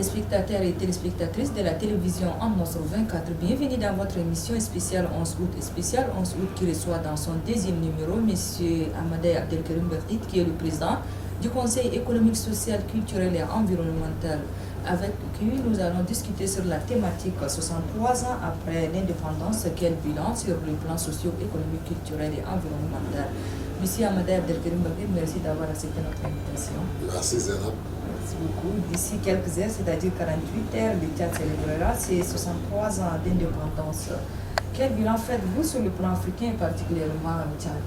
téléspectateurs et téléspectatrices de la télévision en 24, bienvenue dans votre émission spéciale 11 août. Spéciale 11 août qui reçoit dans son deuxième numéro M. Amadei Abdelkarim Bertit, qui est le président du Conseil économique, social, culturel et environnemental, avec qui nous allons discuter sur la thématique 63 ans après l'indépendance, quel bilan sur le plan socio-économique, culturel et environnemental. Monsieur Amadei Abdelkarim Bertit, merci d'avoir accepté notre invitation. Merci Zénab. Merci beaucoup. D'ici quelques heures, c'est-à-dire 48 heures, le Tchad célébrera ses 63 ans d'indépendance. Quel bilan faites-vous sur le plan africain et particulièrement au Tchad?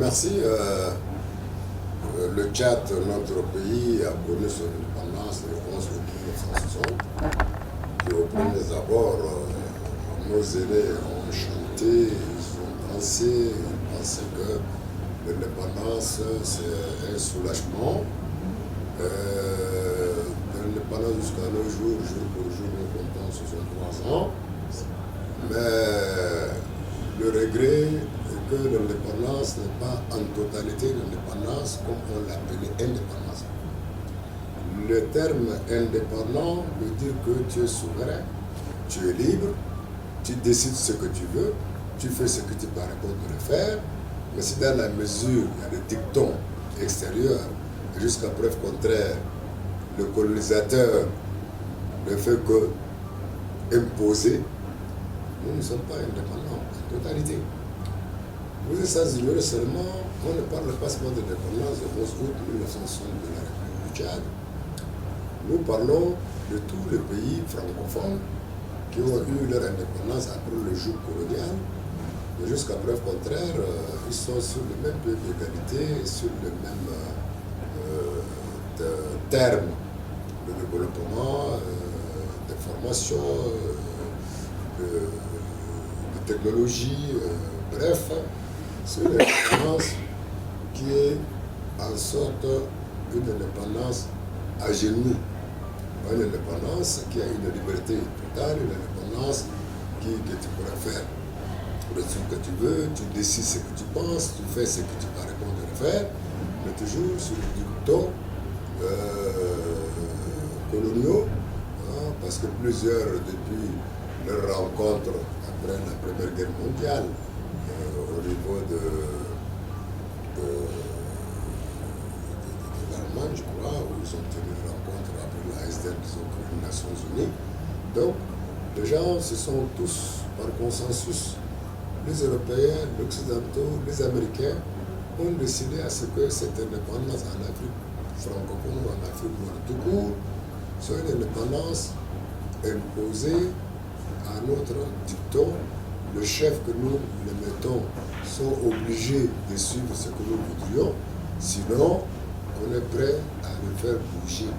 Merci. Le Tchad, notre pays, a connu son indépendance le 11 août 1960. Et au premier abord, nos aînés ont chanté, ils ont dansé, ils pensaient que l'indépendance, c'est un soulagement. De l'indépendance jusqu'à nos jours, jour pour jour, nous comptons 63 ans. Mais le regret est que l'indépendance n'est pas en totalité l'indépendance comme on l'appelait indépendance. Le terme indépendant veut dire que tu es souverain, tu es libre, tu décides ce que tu veux, tu fais ce que tu parais bon de le faire, mais si dans la mesure, il y a des dictons extérieurs, jusqu'à preuve contraire, le colonisateur ne fait que imposer, nous ne sommes pas indépendants en totalité. Vous êtes sans ignorer seulement, on ne parle pas seulement de l'indépendance du 11 août 1960 de la République du Tchad. Nous parlons de tous les pays francophones qui ont eu leur indépendance après le joug colonial. Mais jusqu'à preuve contraire, ils sont sur le même pied d'égalité, sur le même terme de développement, de formation, de technologie, bref, c'est une indépendance qui est en sorte une indépendance à genoux. Pas une indépendance qui a une liberté totale, une indépendance que tu pourras faire le truc que tu veux, tu décides ce que tu penses, tu fais ce que tu parais bon de le faire, mais toujours sur le dicton coloniaux, hein, parce que plusieurs, depuis leur rencontre après la Première Guerre mondiale, au niveau de l'Allemagne, je crois, où ils ont tenu une rencontre après la SDN, disons, les Nations Unies. Donc, les gens se sont tous, par consensus, les Européens, les Occidentaux, les Américains, ont décidé à ce que cette indépendance en Afrique francophone ou en Afrique noire tout court soit une indépendance imposée à notre dicton. Le chef que nous le mettons sont obligés de suivre ce que nous voudrions, sinon on est prêt à le faire bouger.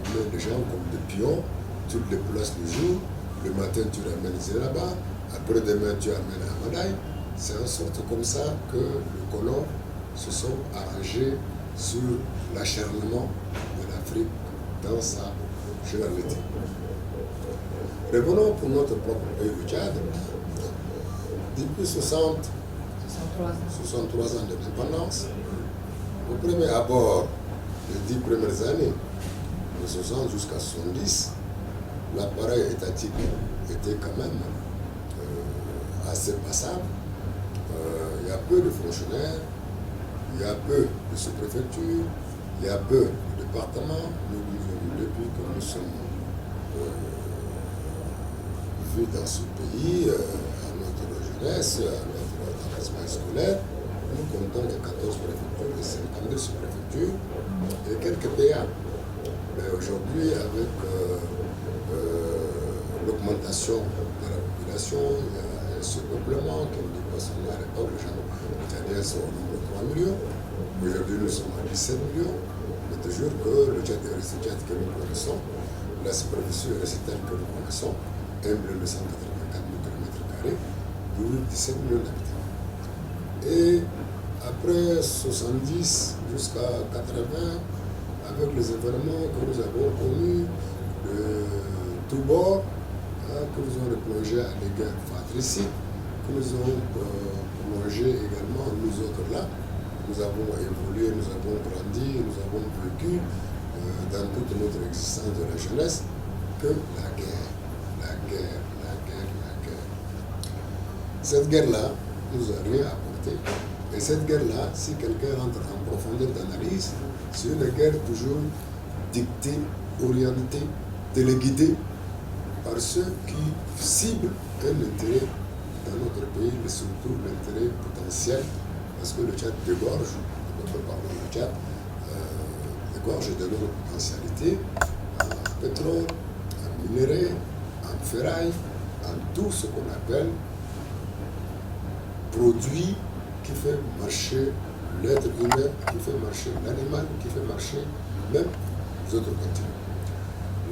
On met les gens comme des pions, tu les déplaces le jour, le matin tu ramènes là-bas, après-demain tu amènes à Amadei. C'est en sorte comme ça que les colons se sont arrangés sur l'acharnement de l'Afrique dans sa généralité. Revenons pour notre propre pays du Tchad. Depuis 63 ans d'indépendance, au premier abord, les 10 premières années, de 60 jusqu'à 70, l'appareil étatique était quand même assez passable. Il y a peu de fonctionnaires, il y a peu de sous-préfectures, il y a peu de départements. Nous vivons depuis que nous sommes vus dans ce pays, à notre jeunesse, à notre avancement scolaire. Nous comptons les 14 préfectures, les 52 sous-préfectures et quelques PA. Mais aujourd'hui, avec l'augmentation de la population, il y a un surpeuplement, comme dit Poissonnier à l'époque, les Tchadiens sont au nombre de 3 millions. Aujourd'hui, nous sommes à 17 millions. Mais toujours que le Tchad est resté Tchad que nous connaissons, la superficie est restée telle que nous connaissons, 1 284 000 km², pour 17 millions d'habitants. Et après 70 jusqu'à 80, avec les événements que nous avons connus de tous bords, que nous avons replongé à des guerres fratricides, que nous avons plongé également nous autres là. Nous avons évolué, nous avons grandi, nous avons vécu dans toute notre existence de la jeunesse que la guerre. La guerre, la guerre, la guerre. Cette guerre-là nous a rien apporté. Et cette guerre-là, si quelqu'un rentre en profondeur d'analyse, c'est une guerre toujours dictée, orientée, téléguidée par ceux qui ciblent un intérêt dans notre pays, mais surtout l'intérêt potentiel, parce que le Tchad dégorge, on peut parler du Tchad, dégorge de notre potentialité en pétrole, en minerai, en ferraille, en tout ce qu'on appelle produit qui fait marcher l'être humain, qui fait marcher l'animal, qui fait marcher même les autres continents.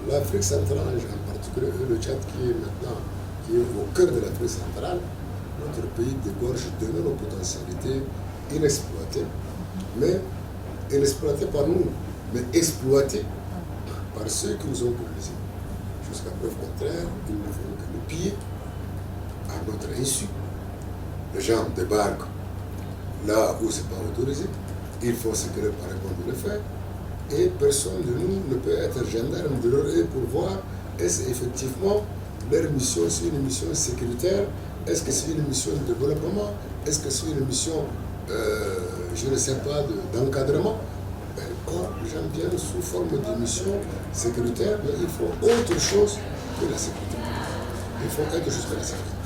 L'Afrique centrale, en particulier le Tchad qui est maintenant au cœur de l'Afrique centrale, notre pays dégorge de nos potentialités inexploitées, mais inexploitées par nous, mais exploitées par ceux qui nous ont colonisés. Jusqu'à preuve contraire, ils ne font que nous piller à notre insu. Les gens débarquent là où ce n'est pas autorisé, ils font ce que leur paraît bon de le faire, et personne de nous ne peut être gendarme de leur œil pour voir est-ce effectivement leur mission, c'est une mission sécuritaire, est-ce que c'est une mission de développement, est-ce que c'est une mission, je ne sais pas, d'encadrement. Or, les gens viennent sous forme de mission sécuritaire, mais ils font autre chose que la sécurité. Ils font autre chose que la sécurité.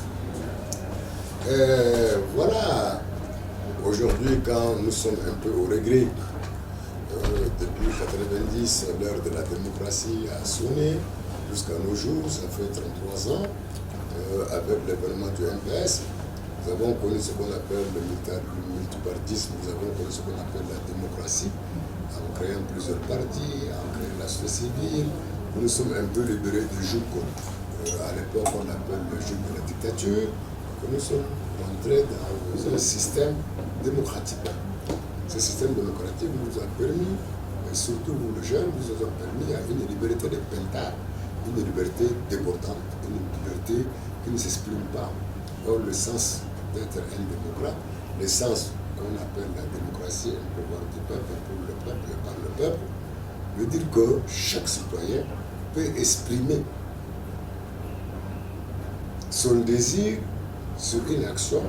Voilà, aujourd'hui, quand nous sommes un peu au regret, depuis 1990, l'heure de la démocratie a sonné, jusqu'à nos jours, ça fait 33 ans, avec l'événement du MPS, nous avons connu ce qu'on appelle le multipartisme, nous avons connu ce qu'on appelle la démocratie, en créant plusieurs partis, en créant la société civile. Nous sommes un peu libérés du joug, à l'époque on appelle le joug de la dictature, que nous sommes entrés dans un système démocratique. Ce système démocratique nous a permis, et surtout vous les jeunes, nous a permis à une liberté de pentard, une liberté débordante, une liberté qui ne s'exprime pas. Or, le sens d'être un démocrate, le sens qu'on appelle la démocratie, un pouvoir du peuple, pour le peuple et par le peuple, veut dire que chaque citoyen peut exprimer son désir sur une action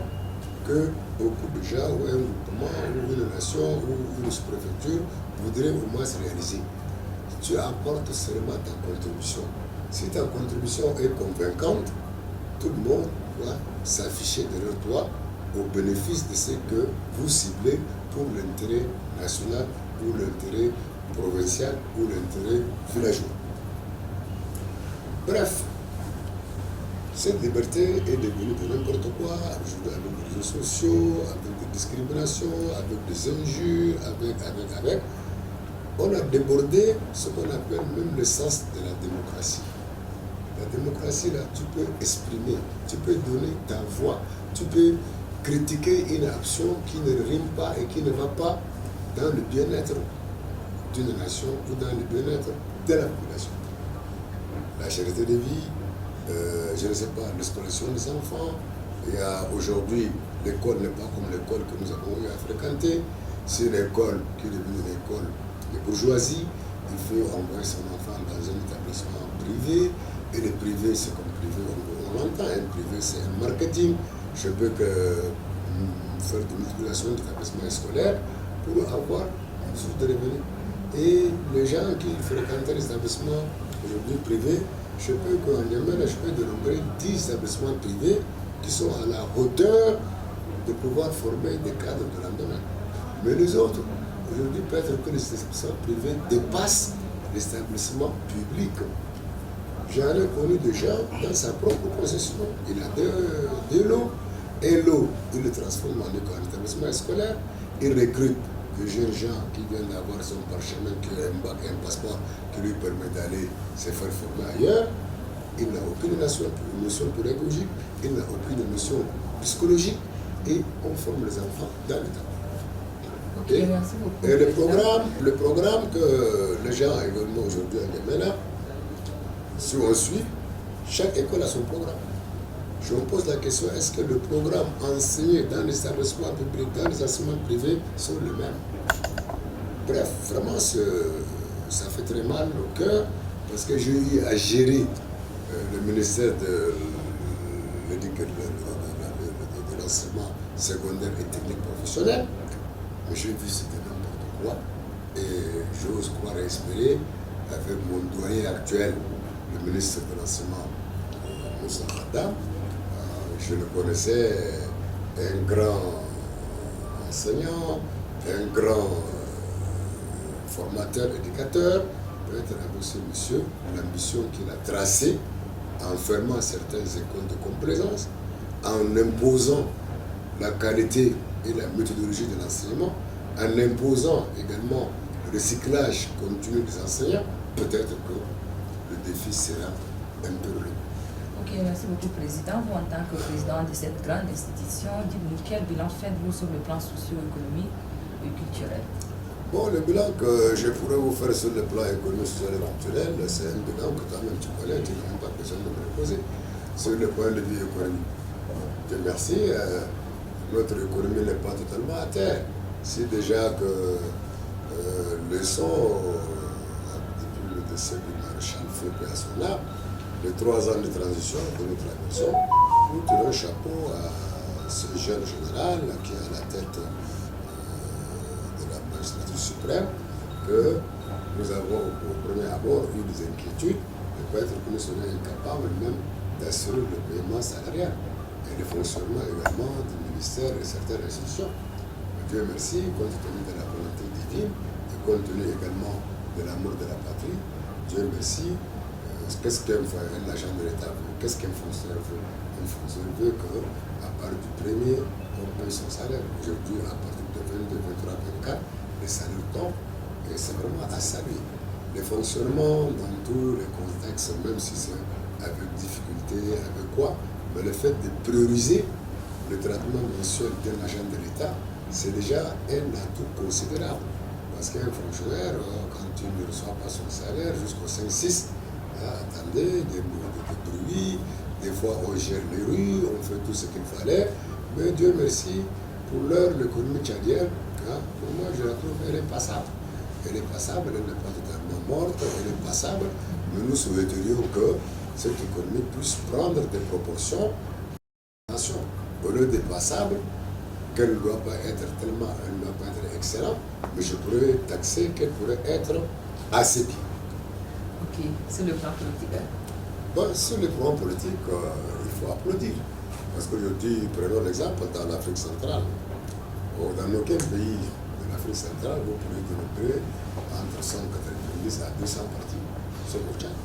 que beaucoup de gens, ou un groupement, ou une nation, ou une sous-préfecture voudraient au moins se réaliser. Tu apportes seulement ta contribution. Si ta contribution est convaincante, tout le monde doit s'afficher derrière toi au bénéfice de ce que vous ciblez pour l'intérêt national, ou l'intérêt provincial, ou l'intérêt villageois. Bref, cette liberté est devenue de n'importe quoi, aujourd'hui avec les réseaux sociaux, avec des discriminations, avec des injures, avec. On a débordé ce qu'on appelle même le sens de la démocratie. La démocratie, là, tu peux exprimer, tu peux donner ta voix, tu peux critiquer une action qui ne rime pas et qui ne va pas dans le bien-être d'une nation ou dans le bien-être de la population. La charité de vie, je ne sais pas, l'exploitation des enfants. Il y a aujourd'hui, l'école n'est pas comme l'école que nous avons eu à fréquenter. C'est une école qui est devenue une école de bourgeoisie. Il faut envoyer son enfant dans un établissement privé. Et le privé, c'est comme privé, on l'entend. Un privé, c'est un marketing. Je peux faire de multiplication d'établissements scolaires pour avoir une source de revenus. Et les gens qui fréquentent les établissements aujourd'hui privés, je peux qu'en Yémen, je peux dénombrer 10 établissements privés qui sont à la hauteur de pouvoir former des cadres de lendemain. Mais les autres, aujourd'hui, peut-être que les établissements privés dépassent les établissements publics. J'en ai connu des gens dans sa propre possession. Il a deux lots. Un lot, il le transforme en établissement scolaire. Il recrute des jeunes gens qui viennent d'avoir son parchemin, qui a un bac, un passeport qui lui permet d'aller se faire former ailleurs. Il n'a aucune notion pédagogique, il n'a aucune notion psychologique et on forme les enfants dans l'État. Okay. Merci beaucoup. Et le programme que les gens également aujourd'hui en Yémen, si on suit, chaque école a son programme. Je me pose la question, est-ce que le programme enseigné dans les établissements publics, dans les enseignements privés sont les mêmes? Bref, vraiment, ça fait très mal au cœur parce que j'ai eu à gérer le ministère de l'enseignement secondaire et technique professionnel. Mais j'ai vu c'était n'importe quoi. Et j'ose croire et espérer, avec mon doyen actuel, le ministre de l'enseignement, Moussa Khadam, je le connaissais, un grand enseignant, un grand formateur, éducateur. Peut-être avec ce monsieur, l'ambition qu'il a tracée en fermant certaines écoles de complaisance, en imposant la qualité et la méthodologie de l'enseignement, en imposant également le recyclage continu des enseignants, peut-être que le défi sera un peu relevé. Ok, merci beaucoup, Président. Vous, en tant que président de cette grande institution, dites-nous quel bilan faites-vous sur le plan socio-économique et culturel? Bon, le bilan que je pourrais vous faire sur le plan économique, social et culturel, c'est un bilan que toi-même tu connais, tu n'as même pas besoin de me le poser. Sur le point de vue économique, Dieu merci, notre économie n'est pas totalement à terre. C'est déjà que le son, depuis le décès du maréchal Foucault à son âme, les 3 ans de transition que nous traversons, nous tirons chapeau à ce jeune général qui est à la tête de la magistrature suprême, que nous avons au premier abord eu des inquiétudes, de peut-être que nous serions incapables même d'assurer le paiement salarial et le fonctionnement également du ministère et certaines institutions. Dieu merci, compte tenu de la volonté divine et compte tenu également de l'amour de la patrie, Dieu merci. Qu'est-ce qu'un agent de l'État veut? Qu'est-ce qu'un fonctionnaire veut? Un fonctionnaire veut qu'à partir du premier, on paye son salaire. Aujourd'hui, à partir de 22, 23, 24, les salaires tombent et c'est vraiment à saluer. Le fonctionnement dans tous les contextes, même si c'est avec difficulté, avec quoi, mais le fait de prioriser le traitement mensuel d'un agent de l'État, c'est déjà un atout considérable. Parce qu'un fonctionnaire, quand il ne reçoit pas son salaire jusqu'au 5-6, attendez, des bruits, des fois on gère les rues, on fait tout ce qu'il fallait, mais Dieu merci, pour l'heure, l'économie tchadienne, pour moi je la trouve, elle est passable. Elle est passable, elle n'est pas totalement morte, elle est passable, mais nous souhaiterions que cette économie puisse prendre des proportions de nation. Au lieu d'être passable, qu'elle ne doit pas être tellement, elle ne doit pas être excellente, mais je pourrais taxer qu'elle pourrait être assez bien. Ok, sur le plan politique. Bon, sur le plan politique, il faut applaudir. Parce qu'aujourd'hui, prenons l'exemple dans l'Afrique centrale. Dans aucun pays de l'Afrique centrale, vous pouvez développer entre 190 à 200 partis sur le Tchad.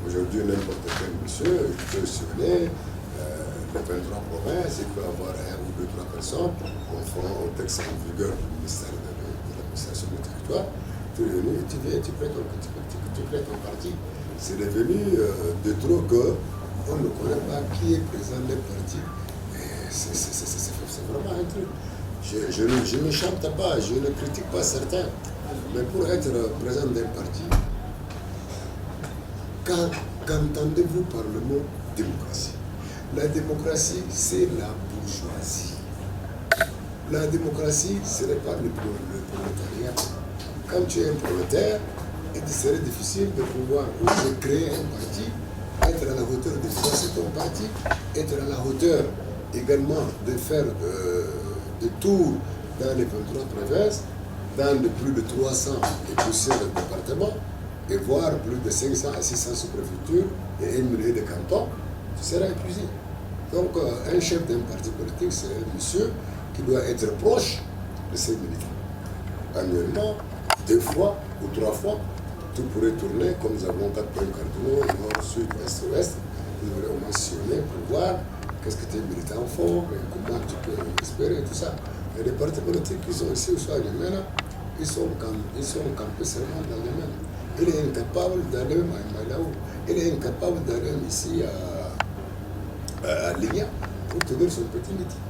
Aujourd'hui, n'importe quel monsieur peut sillonner les 23 provinces, il peut avoir 1 ou 2, 3 personnes conformément au texte en vigueur du ministère de l'administration du territoire. Tu es venu, tu viens, tu prêtes ton parti. C'est devenu de trop qu'on ne connaît pas qui est président des partis. C'est vraiment un truc. Je ne chante pas, je ne critique pas certains. Mais pour être président d'un parti, qu'entendez-vous par le mot démocratie? La démocratie, c'est la bourgeoisie. La démocratie, ce n'est pas le prolétariat. Quand tu es un prolétaire, il serait difficile de pouvoir créer un parti, être à la hauteur de financer ton parti, être à la hauteur également de faire des tours dans les 23 provinces, dans de plus de 300 et poussières de départements, et voir plus de 500 à 600 sous-préfectures et 1 millier de cantons, tu seras épuisé. Donc, un chef d'un parti politique, c'est un monsieur qui doit être proche de ses militants. Annuellement, 2 fois ou 3 fois, tout pourrait tourner comme nous avons 4 points cardinaux, nord, sud, est, ouest. Nous devrions mentionner pour voir qu'est-ce que tes militants font, et comment tu peux espérer, tout ça. Et les partis politiques qui sont ici au soir du Mena, ils sont campés seulement dans les mêmes. Il est incapable d'aller même à Malaou. Il est incapable d'aller même ici à Ligna pour tenir son petit meeting.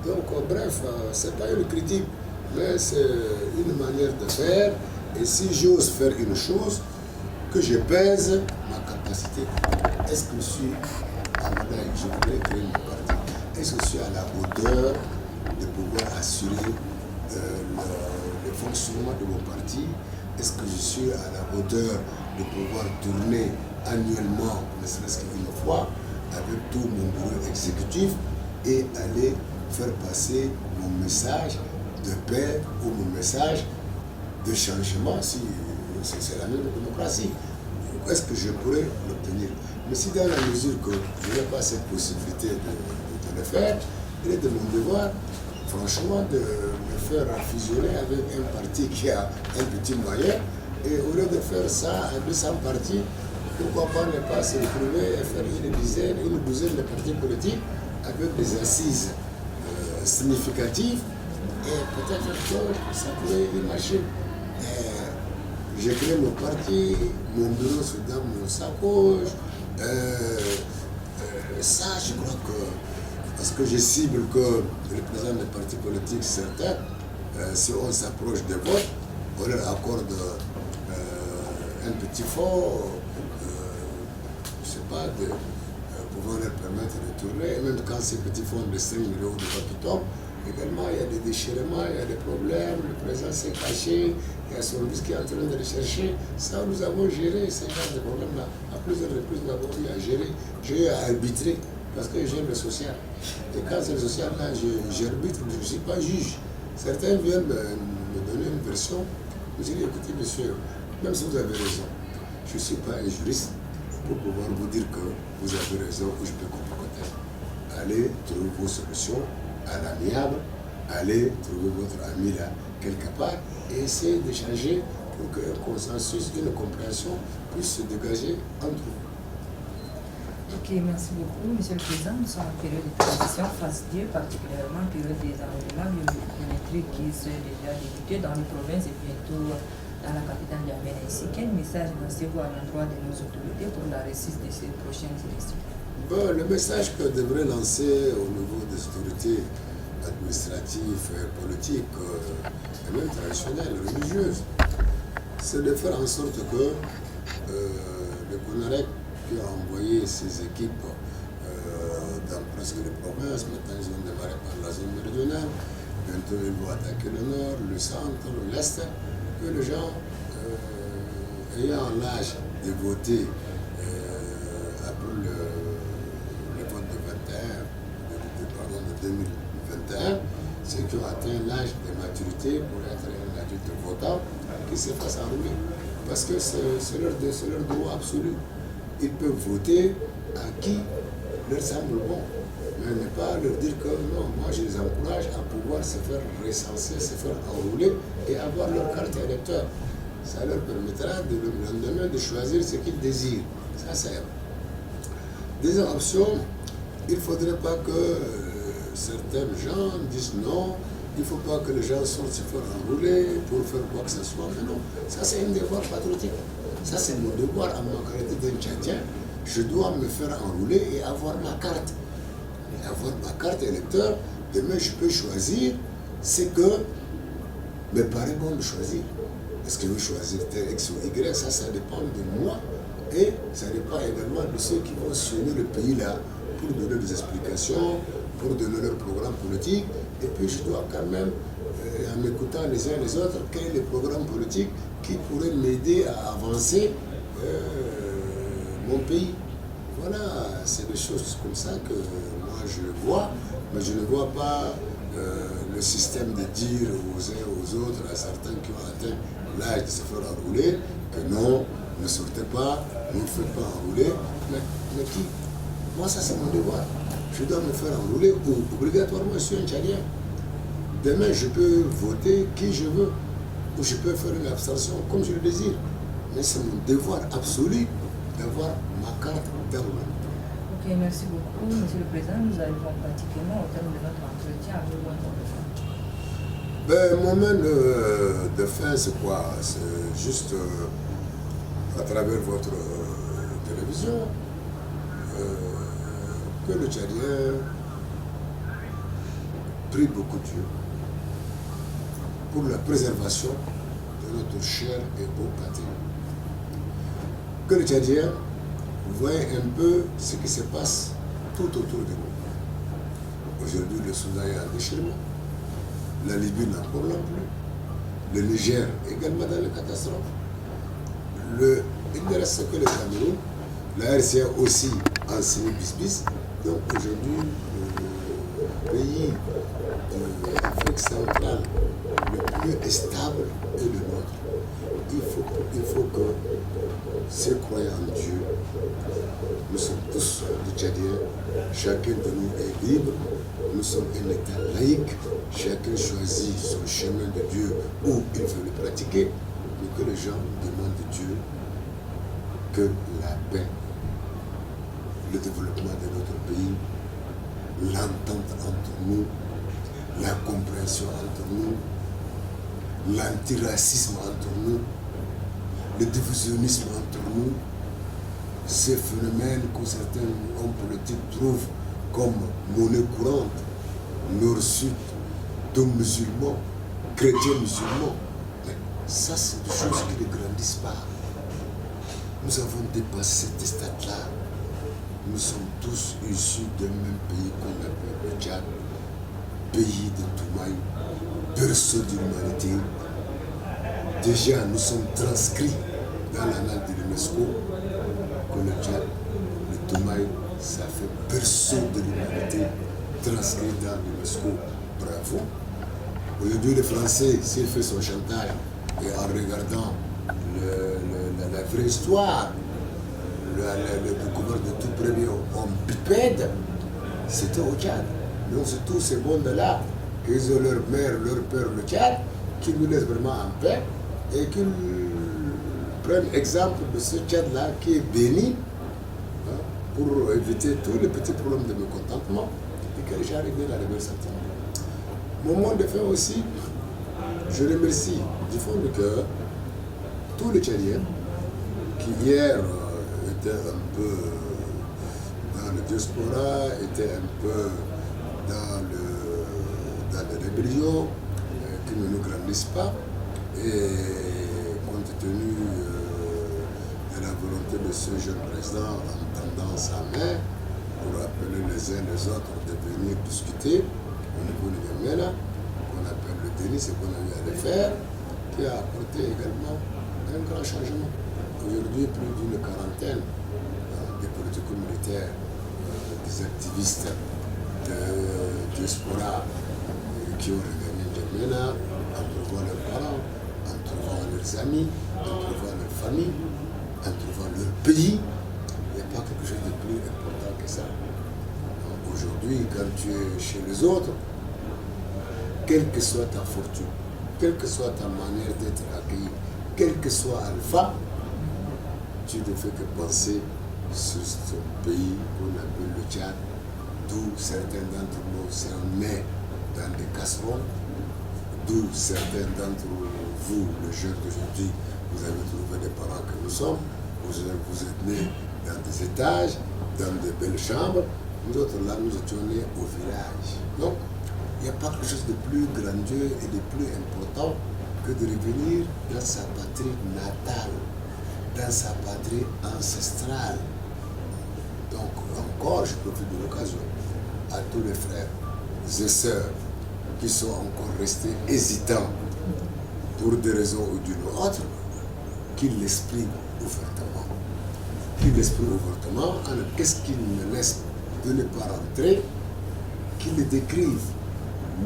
Donc, bref, ce n'est pas une critique, mais c'est une manière de faire. Et si j'ose faire une chose, que je pèse ma capacité. Est-ce que je suis à la je voudrais créer mon parti? Est-ce que je suis à la hauteur de pouvoir assurer le fonctionnement de mon parti? est-ce que je suis à la hauteur de pouvoir tourner annuellement, ne serait-ce qu'une fois, avec tout mon bureau exécutif et aller faire passer mon message de paix ou mon message de changement, si c'est la même démocratie. Est-ce que je pourrais l'obtenir? Mais si dans la mesure que je n'ai pas cette possibilité de le faire, il est de mon devoir, franchement, de me faire fusionner avec un parti qui a un petit moyen, et au lieu de faire ça à 200 partis, pourquoi pas ne pas se retrouver et faire une douzaine de partis politiques avec des assises significatives, et peut-être que ça pourrait marcher. J'ai créé mon parti, mon bureau c'est dans mon sacoche. Ça, je crois que, parce que je cible que les présidents des partis politiques, certains, si on s'approche des votes, on leur accorde un petit fonds, je ne sais pas, de pouvoir leur permettre de tourner. Et même quand ces petits fonds de 5 millions de votes qui tombent, également il y a des déchirements, il y a des problèmes, le président s'est caché, il y a son fils qui est en train de le chercher. Ça, nous avons géré ces genres de problèmes-là. À plusieurs reprises, nous avons eu à gérer, j'ai eu à arbitrer, parce que j'aime le social. Et quand c'est le social, là, j'arbitre, je ne suis pas juge. Certains viennent me donner une version. Je dis, écoutez, monsieur, même si vous avez raison, je ne suis pas un juriste pour pouvoir vous dire que vous avez raison ou je peux comprendre. Allez trouver vos solutions à l'amiable, allez trouver votre ami là quelque part et essayez d'échanger pour qu'un consensus, une compréhension puisse se dégager entre vous. Ok, merci beaucoup, Monsieur le Président. Nous sommes en période de transition phase 2, particulièrement en période des enrôlements biométriques qui se déjà débuté dans les provinces et bientôt dans la capitale Niamey ainsi. Quel message lancez-vous à l'endroit de nos autorités pour la réussite de ces prochaines élections? Bon, le message que devrait lancer au niveau des autorités administratives, politiques, et même traditionnelles, religieuses, c'est de faire en sorte que le CONAREC qui a envoyé ses équipes dans presque les provinces, maintenant ils ont démarré par la zone méridionale, bientôt ils vont attaquer le nord, le centre, l'est, que les gens ayant l'âge de voter après le vote de 2021, ceux qui ont atteint l'âge de maturité pour être un adulte votant, qui se fassent enrôler. Parce que c'est leur droit absolu. Ils peuvent voter à qui leur semble bon. Mais ne pas leur dire que non, moi je les encourage à pouvoir se faire recenser, se faire enrôler et avoir leur carte électeur. Ça leur permettra le lendemain de choisir ce qu'ils désirent. Ça, c'est deuxième option. Il ne faudrait pas que certains gens disent non, il ne faut pas que les gens sortent se faire enrôler pour faire quoi que ce soit. Mais non, ça c'est un devoir patriotique. Ça c'est mon devoir à ma qualité d'un Tchadien. Je dois me faire enrôler et avoir ma carte. Et avoir ma carte électeur, demain je peux choisir ce que me paraît bon de choisir. Est-ce que je veux choisir tel X ou Y, ça dépend de moi. Et ça dépend également de ceux qui vont sillonner le pays là pour donner des explications, pour donner leur programme politique. Et puis je dois quand même, en m'écoutant les uns les autres, quel est le programme politique qui pourrait m'aider à avancer mon pays. Voilà, c'est des choses comme ça que moi je vois, mais je ne vois pas le système de dire aux uns aux autres, à certains qui ont atteint l'âge de se faire enrôler, que non, ne sortez pas, ne vous faites pas enrôler. Mais qui? Moi, ça c'est mon devoir. Je dois me faire enrôler obligatoirement, je suis un Tchadien. Demain, je peux voter qui je veux, ou je peux faire une abstention comme je le désire. Mais c'est mon devoir absolu d'avoir ma carte d'enrôlement. Ok, merci beaucoup, Monsieur le Président. Nous arrivons pratiquement au terme de notre entretien. Avez-vous un mot de fin? Mon mot de fin, c'est quoi? C'est juste à travers votre télévision que le Tchadien prie beaucoup Dieu pour la préservation de notre cher et beau patrie. Que le Tchadien voit un peu ce qui se passe tout autour de nous. Aujourd'hui, le Soudan est en déchirement. La Libye n'en parle plus. le Niger également dans les catastrophes. Il ne reste que le Cameroun, la RCA aussi en semi-bis-bis. Donc aujourd'hui, le pays d'Afrique centrale le plus stable est le nôtre. Il faut que ces croyants en Dieu, nous sommes tous des Tchadiens, chacun de nous est libre, nous sommes un État laïque, chacun choisit son chemin de Dieu où il veut le pratiquer, mais que les gens demandent de Dieu que la paix, le développement de notre pays, l'entente entre nous, la compréhension entre nous, l'antiracisme entre nous, le divisionnisme entre nous, ces phénomènes que certains hommes politiques trouvent comme monnaie courante, nord-sud, d'hommes musulmans, chrétiens musulmans. Mais ça, c'est des choses qui ne grandissent pas. Nous avons dépassé cet stade-là. Nous sommes tous issus d'un même pays qu'on appelle le Tchad, pays de Toumaï, berceau de l'humanité. Déjà, nous sommes transcrits dans l'annale de l'UNESCO que le Tchad, le Toumaï, ça fait berceau de l'humanité, transcrit dans l'UNESCO. Bravo. Aujourd'hui, le Français, s'il fait son chantage et en regardant la vraie histoire, le découverte de tout premier homme bipède, c'était au Tchad. Donc c'est tous ces mondes-là, qu'ils ont leur mère, leur père, le Tchad, qui nous laissent vraiment en paix et qu'ils prennent exemple de ce Tchad-là qui est béni, hein, pour éviter tous les petits problèmes de mécontentement et que les gens arrivent à la belle santé. Moment de fin aussi, je remercie du fond du cœur tous les Tchadiens qui hier étaient un peu dans le diaspora, étaient un peu dans les rébellions, qui ne nous grandissent pas. Et compte tenu de la volonté de ce jeune président en tendant sa main pour appeler les uns les autres de venir discuter au niveau de Yamena, qu'on appelle le déni, c'est qu'on a eu à le faire, qui a apporté également un grand changement. Aujourd'hui, plus d'une quarantaine des politico-militaires, des activistes de diaspora qui ont regagné N'Djamena en trouvant leurs parents, en trouvant leurs amis, en trouvant leur famille, en trouvant leur pays. Il n'y a pas quelque chose de plus important que ça. Aujourd'hui, quand tu es chez les autres, quelle que soit ta fortune, quelle que soit ta manière d'être accueilli, quel que soit Alpha, tu ne fais que penser sur ce pays qu'on appelle le Tchad, d'où certains d'entre nous sont nés dans des casseroles, d'où certains d'entre vous, les jeunes d'aujourd'hui, vous avez trouvé des parents que nous sommes, vous êtes nés dans des étages, dans de belles chambres, nous autres là, nous étions nés au village. Donc, il n'y a pas quelque chose de plus grandiose et de plus important que de revenir dans sa patrie natale, dans sa patrie ancestrale. Donc, encore, je profite de l'occasion à tous les frères et sœurs qui sont encore restés hésitants pour des raisons ou d'une autre, qu'ils l'expriment ouvertement. Qu'ils l'expriment ouvertement, qu'est-ce qu'ils me laissent de ne pas rentrer, qu'ils le décrivent.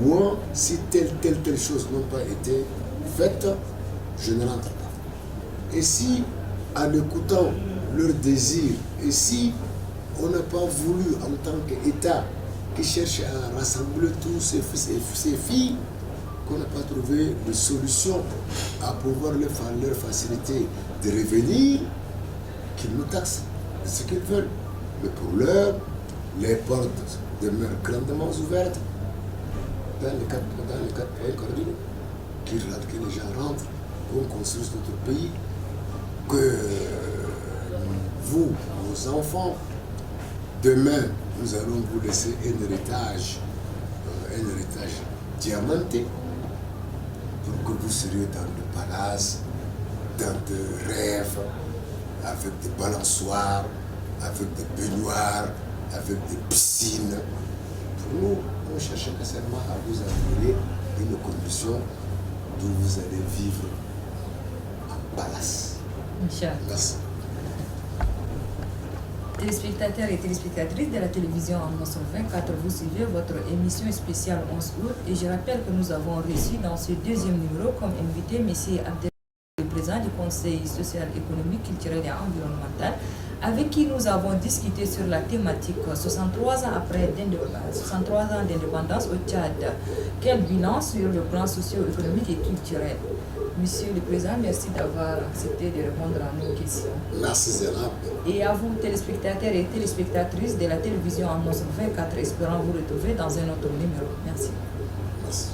Moi, si telle chose n'a pas été faite, je ne rentre pas. Et si, en écoutant leurs désirs, et si on n'a pas voulu, en tant qu'État, qui cherche à rassembler tous ces fils et ces filles, qu'on n'a pas trouvé de solution à pouvoir leur faciliter de revenir, qu'ils nous taxent de ce qu'ils veulent. Mais pour l'heure, les portes demeurent grandement ouvertes dans les quatre pays cardinaux, que les gens rentrent, qu'on construise notre pays, que vous, vos enfants, demain, nous allons vous laisser un héritage diamanté, pour que vous seriez dans le palace, dans des rêves, avec des balançoires, avec des baignoires, avec des piscines. Pour nous, on cherche seulement à vous améliorer une condition d'où vous allez vivre à Palace. Inch'Allah. Merci. Téléspectateurs et téléspectatrices de la télévision en 1924, vous suivez votre émission spéciale 11 août et je rappelle que nous avons reçu dans ce deuxième numéro comme invité M. Abdel, le président du Conseil social, économique, culturel et environnemental, avec qui nous avons discuté sur la thématique 63 ans après 63 ans d'indépendance au Tchad. Quel bilan sur le plan socio-économique et culturel? Monsieur le Président, merci d'avoir accepté de répondre à nos questions. Merci Zénab. Et à vous, téléspectateurs et téléspectatrices de la télévision en 1924, espérons vous retrouver dans un autre numéro. Merci. Merci.